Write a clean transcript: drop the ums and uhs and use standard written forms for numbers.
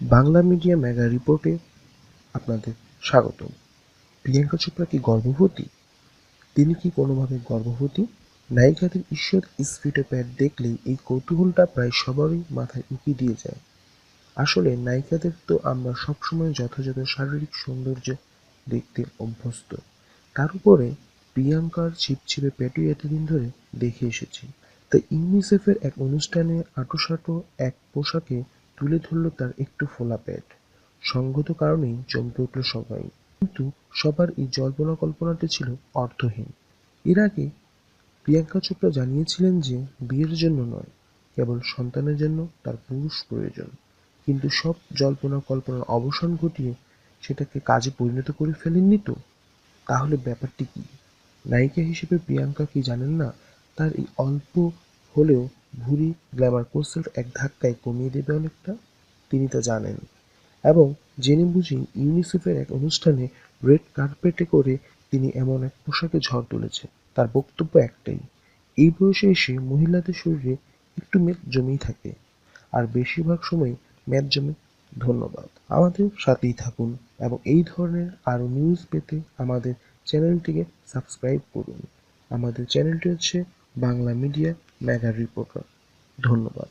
Bangla media mega রিপোর্টে আপনাদের স্বাগতম। প্রিয়াঙ্কা চোপড়া কি গর্ভবতী? তিনি কি কোনোভাবে গর্ভবতী? নায়িকাদের ঈশ্বর স্ফীত প্যাট দেখলেই এই কৌতূহলটা প্রায় সবারই মাথায় উঁকি দিয়ে যায়। আসলে নায়িকাদের তো আমরা সবসময় যথাযথ শারীরিক সৌন্দর্য দেখতে অভ্যস্ত, তার উপরে প্রিয়াঙ্কার ছিপছিপে প্যাটই এতদিন ধরে দেখে এসেছি। তাই ইউনিসেফের এক অনুষ্ঠানে আঁটোসাঁটো এক পোশাকে তুলে ধরল তার একটু ফোলা পেট। সঙ্গত কারণেই চমকে উঠল সবাই, কিন্তু সবার এই জল্পনা কল্পনাটি ছিল অর্থহীন। এর আগে প্রিয়াঙ্কা চোপড়া জানিয়েছিলেন যে বিয়ের জন্য নয়, কেবল সন্তানের জন্য তার পুরুষ প্রয়োজন। কিন্তু সব জল্পনা কল্পনার অবসান ঘটিয়ে সেটাকে কাজে পরিণত করে ফেলেননি তো? তাহলে ব্যাপারটি কি? নায়িকা হিসেবে প্রিয়াঙ্কা কি জানেন না তার এই অল্প হলেও ভুঁড়ি গ্ল্যামার কোর্সের এক ধাক্কায় কমিয়ে দেবে অনেকটা? তিনি তা জানেন, এবং জেনে বুঝেই ইউনিসেফের এক অনুষ্ঠানে রেড কার্পেটে করে তিনি এমন এক পোশাকে ঝড় তুলেছে। তার বক্তব্য একটাই, এই বয়সে এসে মহিলাদের শরীরে একটু মেদ জমেই থাকে, আর বেশিরভাগ সময় মেদ জমে। ধন্যবাদ, আমাদের সাথেই থাকুন এবং এই ধরনের আরও নিউজ পেতে আমাদের চ্যানেলটিকে সাবস্ক্রাইব করুন। আমাদের চ্যানেলটি হচ্ছে বাংলা মিডিয়া মেগা রিপোর্টার। ধন্যবাদ।